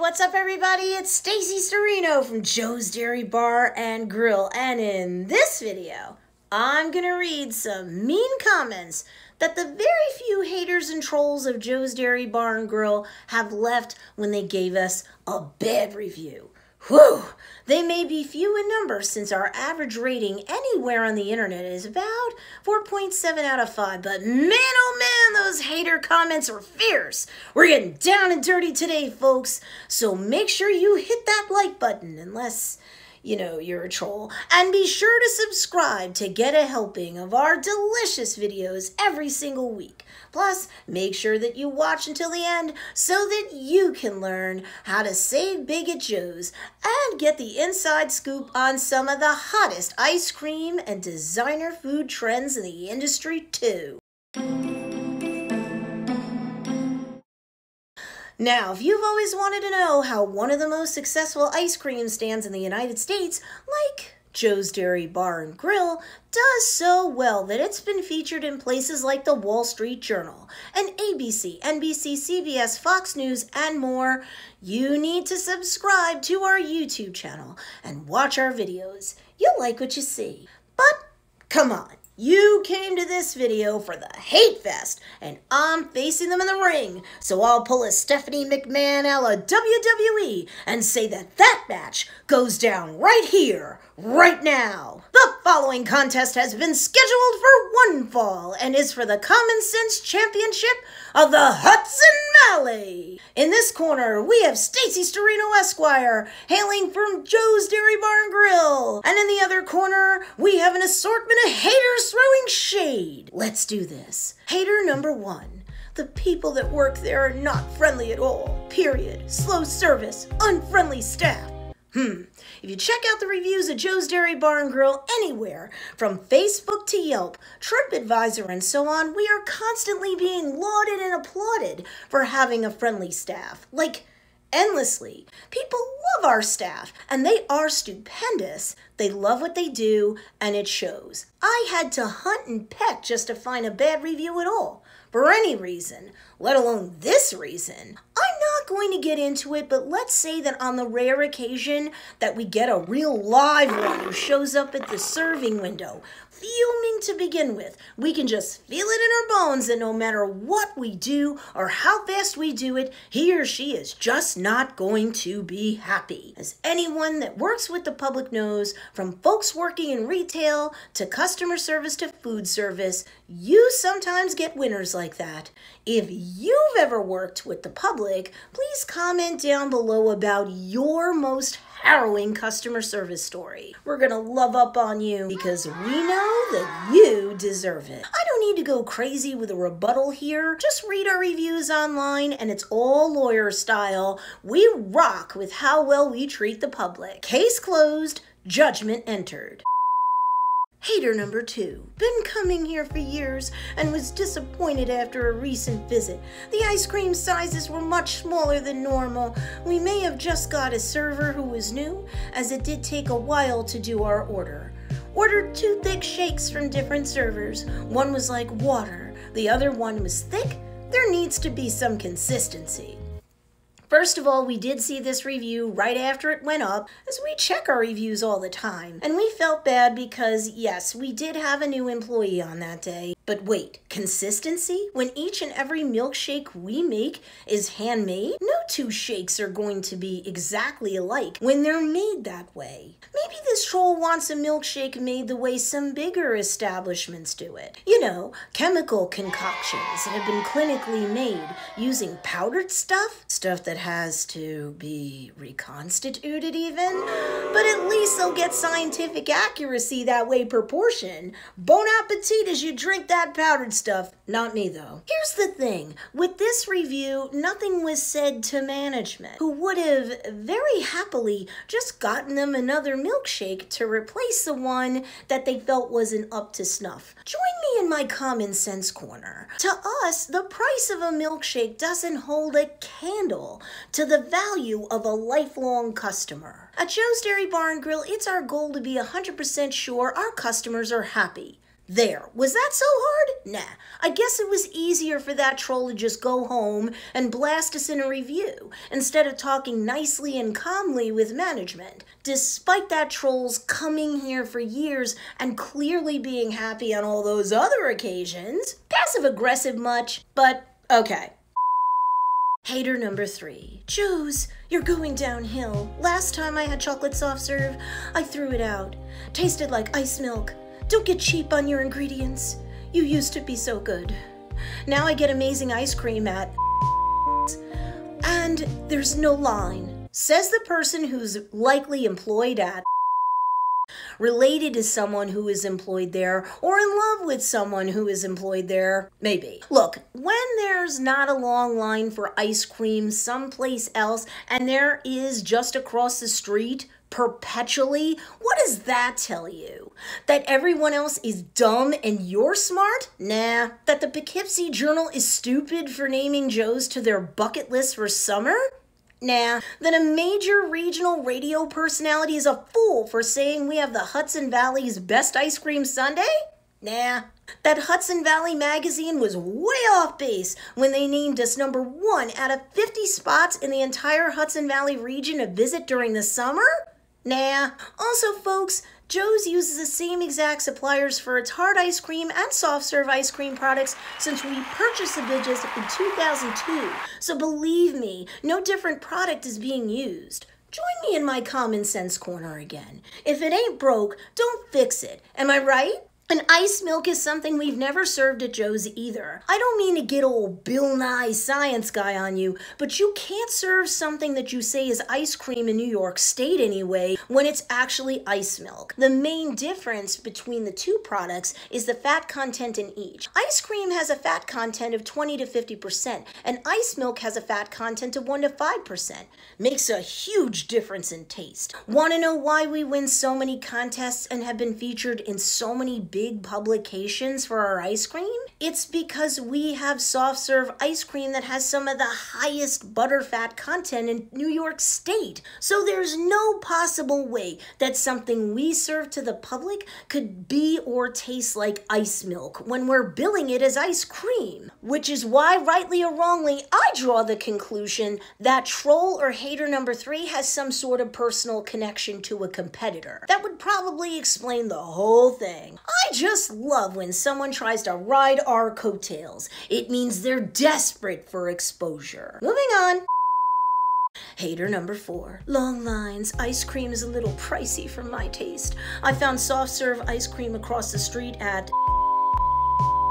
What's up everybody? It's Stacy Storino from Joe's Dairy Bar and Grill, and in this video, I'm gonna read some mean comments that the very few haters and trolls of Joe's Dairy Bar and Grill have left when they gave us a bad review. Whew! They may be few in number since our average rating anywhere on the internet is about 4.7 out of 5, but man oh man, those hater comments are fierce. We're getting down and dirty today, folks, so make sure you hit that like button unless you know you're a troll, and be sure to subscribe to get a helping of our delicious videos every single week. Plus, make sure that you watch until the end so that you can learn how to save big at Joe's and get the inside scoop on some of the hottest ice cream and designer food trends in the industry too. Now, if you've always wanted to know how one of the most successful ice cream stands in the United States, like Joe's Dairy Bar and Grill, does so well that it's been featured in places like the Wall Street Journal and ABC, NBC, CBS, Fox News, and more, you need to subscribe to our YouTube channel and watch our videos. You'll like what you see. But come on. You came to this video for the hate fest, and I'm facing them in the ring, so I'll pull a Stephanie McMahon a la WWE and say that that match goes down right here, right now. The following contest has been scheduled for one fall and is for the Common Sense Championship of the Hudson Valley. In this corner, we have Stacy Storino Esquire, hailing from Joe's Dairy Bar and Grill. And in the other corner, we have an assortment of haters throwing shade. Let's do this. Hater number one. The people that work there are not friendly at all. Period. Slow service. Unfriendly staff. If you check out the reviews at Joe's Dairy Bar and Grill anywhere, from Facebook to Yelp, TripAdvisor, and so on, we are constantly being lauded and applauded for having a friendly staff. Like, endlessly. People love our staff, and they are stupendous. They love what they do, and it shows. I had to hunt and peck just to find a bad review at all, for any reason, let alone this reason. I'm not going to get into it, but let's say that on the rare occasion that we get a real live one who shows up at the serving window, fuming to begin with, we can just feel it in our bones that no matter what we do or how fast we do it, he or she is just not going to be happy. As anyone that works with the public knows, from folks working in retail to customer service to food service, you sometimes get winners like that. If you've ever worked with the public, please comment down below about your most harrowing customer service story. We're gonna love up on you because we know that you deserve it. I don't need to go crazy with a rebuttal here. Just read our reviews online and it's all lawyer style. We rock with how well we treat the public. Case closed, judgment entered. Hater number two. Been coming here for years and was disappointed after a recent visit. The ice cream sizes were much smaller than normal. We may have just got a server who was new, as it did take a while to do our order. Ordered 2 thick shakes from different servers. One was like water, the other one was thick. There needs to be some consistency. First of all, we did see this review right after it went up, as we check our reviews all the time. And we felt bad because, yes, we did have a new employee on that day. But wait, consistency? When each and every milkshake we make is handmade? No 2 shakes are going to be exactly alike when they're made that way. Maybe this troll wants a milkshake made the way some bigger establishments do it. You know, chemical concoctions that have been clinically made using powdered stuff that has to be reconstituted even, but at least they'll get scientific accuracy that way proportion. Bon appetit as you drink that powdered stuff. Not me though. Here's the thing, with this review, nothing was said to management, who would have very happily just gotten them another milkshake to replace the one that they felt wasn't up to snuff. Join me in my common sense corner. To us, the price of a milkshake doesn't hold a candle to the value of a lifelong customer. At Joe's Dairy Bar and Grill, it's our goal to be 100% sure our customers are happy. There. Was that so hard? Nah. I guess it was easier for that troll to just go home and blast us in a review instead of talking nicely and calmly with management, despite that troll's coming here for years and clearly being happy on all those other occasions. Passive-aggressive much, but okay. Hater number 3. Joe's, you're going downhill. Last time I had chocolate soft serve, I threw it out. Tasted like ice milk. Don't get cheap on your ingredients. You used to be so good. Now I get amazing ice cream at and there's no line. Says the person who's likely employed at, related to someone who is employed there, or in love with someone who is employed there, maybe. Look, when there's not a long line for ice cream someplace else and there is just across the street perpetually, what does that tell you? That everyone else is dumb and you're smart? Nah. That the Poughkeepsie Journal is stupid for naming Joe's to their bucket list for summer? Nah. That a major regional radio personality is a fool for saying we have the Hudson Valley's best ice cream sundae? Nah. That Hudson Valley magazine was way off base when they named us number 1 out of 50 spots in the entire Hudson Valley region to visit during the summer? Nah. Also, folks, Joe's uses the same exact suppliers for its hard ice cream and soft serve ice cream products since we purchased the Dutchess in 2002. So believe me, no different product is being used. Join me in my common sense corner again. If it ain't broke, don't fix it. Am I right? And ice milk is something we've never served at Joe's either. I don't mean to get old Bill Nye science guy on you, but you can't serve something that you say is ice cream in New York State anyway when it's actually ice milk. The main difference between the two products is the fat content in each. Ice cream has a fat content of 20 to 50%, and ice milk has a fat content of 1 to 5%. Makes a huge difference in taste. Want to know why we win so many contests and have been featured in so many big publications for our ice cream? It's because we have soft serve ice cream that has some of the highest butterfat content in New York State. So there's no possible way that something we serve to the public could be or taste like ice milk when we're billing it as ice cream. Which is why, rightly or wrongly, I draw the conclusion that troll or hater number 3 has some sort of personal connection to a competitor. That would probably explain the whole thing. I just love when someone tries to ride our coattails. It means they're desperate for exposure. Moving on. Hater number 4. Long lines. Ice cream is a little pricey for my taste. I found soft serve ice cream across the street at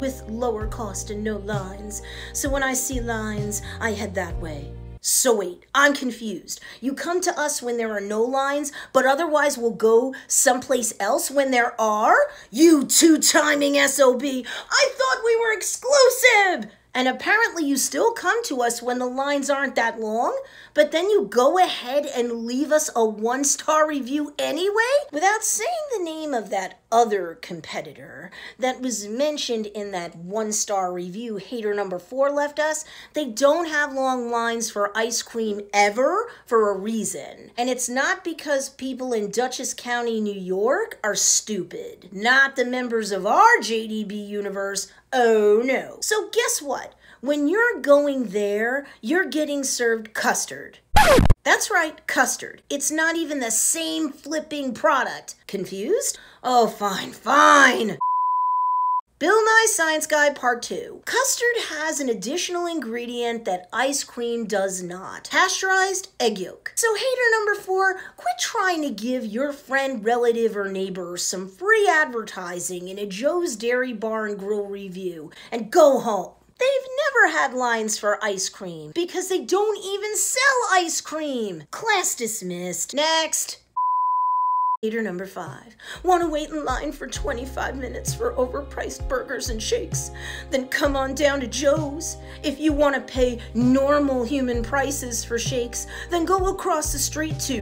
with lower cost and no lines. So when I see lines, I head that way. So wait, I'm confused. You come to us when there are no lines, but otherwise will go someplace else when there are? You two-timing SOB! I thought we were exclusive! And apparently you still come to us when the lines aren't that long, but then you go ahead and leave us a 1-star review anyway? Without saying the name of that other competitor that was mentioned in that 1-star review hater number 4 left us, they don't have long lines for ice cream ever for a reason. And it's not because people in Dutchess County, New York are stupid. Not the members of our JDB universe. Oh no. So guess what? When you're going there, you're getting served custard. That's right, custard. It's not even the same flipping product. Confused? Oh, fine. Bill Nye Science Guy Part 2. Custard has an additional ingredient that ice cream does not. Pasteurized egg yolk. So hater number 4, quit trying to give your friend, relative, or neighbor some free advertising in a Joe's Dairy Bar and Grill review and go home. They've never had lines for ice cream because they don't even sell ice cream. Class dismissed. Next. Hater number 5. Want to wait in line for 25 minutes for overpriced burgers and shakes? Then come on down to Joe's. If you want to pay normal human prices for shakes, then go across the street to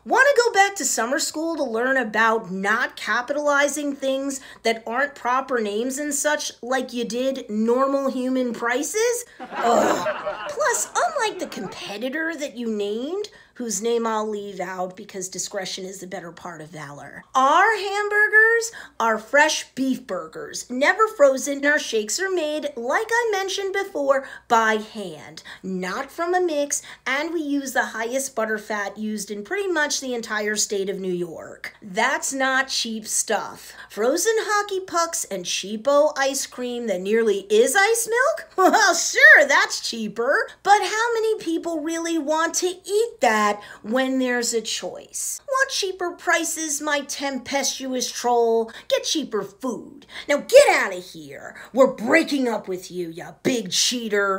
Want to go back to summer school to learn about not capitalizing things that aren't proper names and such like you did normal human prices? Ugh. Plus, unlike the competitor that you named, whose name I'll leave out because discretion is the better part of valor, our hamburgers are fresh beef burgers, never frozen. Our shakes are made, like I mentioned before, by hand, not from a mix, and we use the highest butter fat used in pretty much the entire state of New York. That's not cheap stuff. Frozen hockey pucks and cheapo ice cream that nearly is ice milk? Well, sure, that's cheaper. But how many people really want to eat that when there's a choice? Want cheaper prices, my tempestuous troll? Get cheaper food. Now get out of here. We're breaking up with you, you big cheater.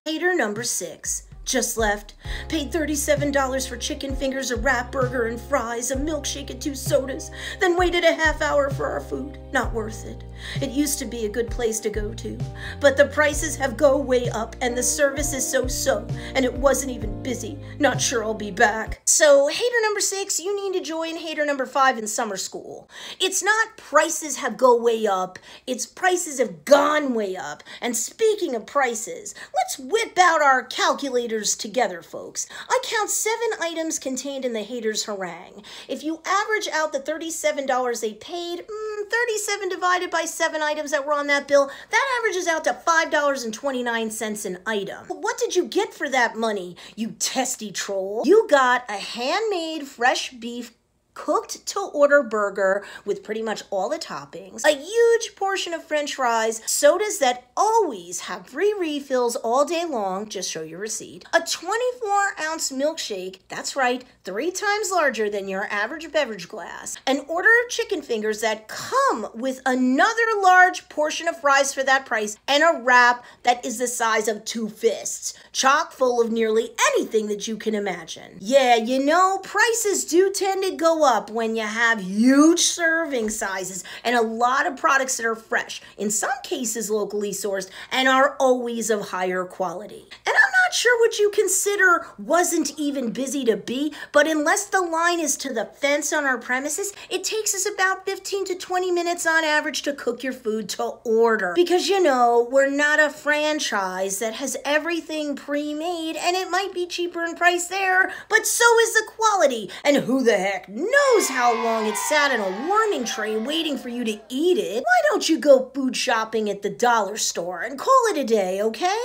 Hater number 6. Just left. Paid $37 for chicken fingers, a wrap burger and fries, a milkshake and 2 sodas. Then waited a half hour for our food. Not worth it. It used to be a good place to go to, but the prices have go way up and the service is so-so, and it wasn't even busy. Not sure I'll be back. So hater number 6, you need to join hater number 5 in summer school. It's not prices have go way up, it's prices have gone way up. And speaking of prices, let's whip out our calculators together, folks. I count 7 items contained in the haters' harangue. If you average out the $37 they paid, 37 divided by 7 items that were on that bill, that averages out to $5.29 an item. But what did you get for that money, you testy troll? You got a handmade fresh beef cooked to order burger with pretty much all the toppings, a huge portion of french fries, sodas that always have free refills all day long, just show your receipt, a 24-ounce milkshake, that's right, 3 times larger than your average beverage glass, an order of chicken fingers that come with another large portion of fries for that price, and a wrap that is the size of 2 fists, chock full of nearly anything that you can imagine. Yeah, you know, prices do tend to go up when you have huge serving sizes and a lot of products that are fresh, in some cases locally sourced, and are always of higher quality. And I'm not sure what you consider wasn't even busy to be, but unless the line is to the fence on our premises, it takes us about 15 to 20 minutes on average to cook your food to order. Because, you know, we're not a franchise that has everything pre-made, and it might be cheaper in price there, but so is the quality. And who the heck knows how long it sat in a warning tray waiting for you to eat it? Why don't you go food shopping at the dollar store and call it a day, okay?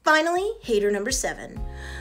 Finally, hater number 7.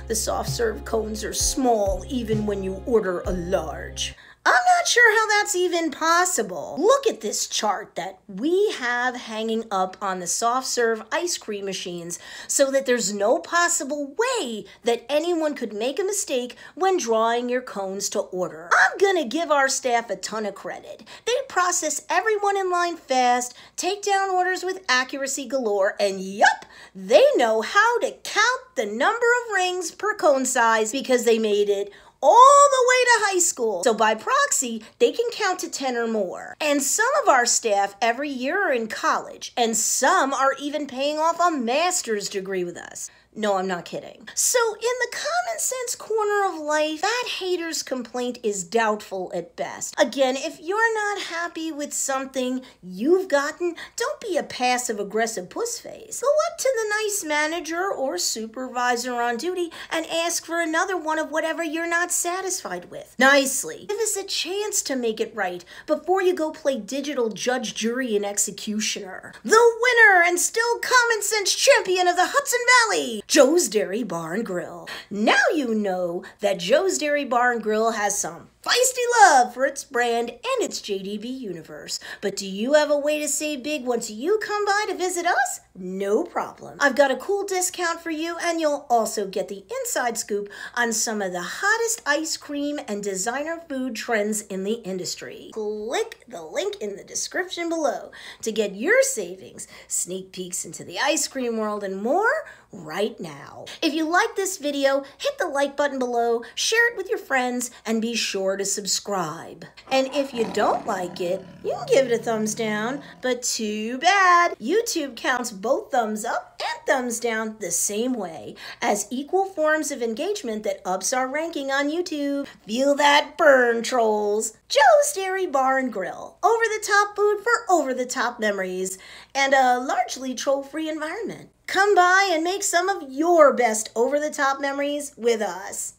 The soft serve cones are small even when you order a large. I'm not sure how that's even possible. Look at this chart that we have hanging up on the soft serve ice cream machines so that there's no possible way that anyone could make a mistake when drawing your cones to order. I'm gonna give our staff a ton of credit. They process everyone in line fast, take down orders with accuracy galore, and yup, they know how to count the number of rings per cone size because they made it all the way to high school. So by proxy, they can count to 10 or more. And some of our staff every year are in college, and some are even paying off a master's degree with us. No, I'm not kidding. So in the common sense corner of life, that hater's complaint is doubtful at best. Again, if you're not happy with something you've gotten, don't be a passive-aggressive pussface. Go up to the nice manager or supervisor on duty and ask for another one of whatever you're not satisfied with. Nicely. Give us a chance to make it right before you go play digital judge, jury, and executioner. The winner and still common sense champion of the Hudson Valley, Joe's Dairy Bar and Grill. Now you know that Joe's Dairy Bar and Grill has some feisty love for its brand and its JDB universe. But do you have a way to save big once you come by to visit us? No problem. I've got a cool discount for you, and you'll also get the inside scoop on some of the hottest ice cream and designer food trends in the industry. Click the link in the description below to get your savings, sneak peeks into the ice cream world, and more right now. If you like this video, hit the like button below, share it with your friends, and be sure to subscribe. And if you don't like it, you can give it a thumbs down, but too bad. YouTube counts both thumbs up and thumbs down the same way, as equal forms of engagement that ups our ranking on YouTube. Feel that burn, trolls. Joe's Dairy Bar and Grill. Over-the-top food for over-the-top memories and a largely troll-free environment. Come by and make some of your best over-the-top memories with us.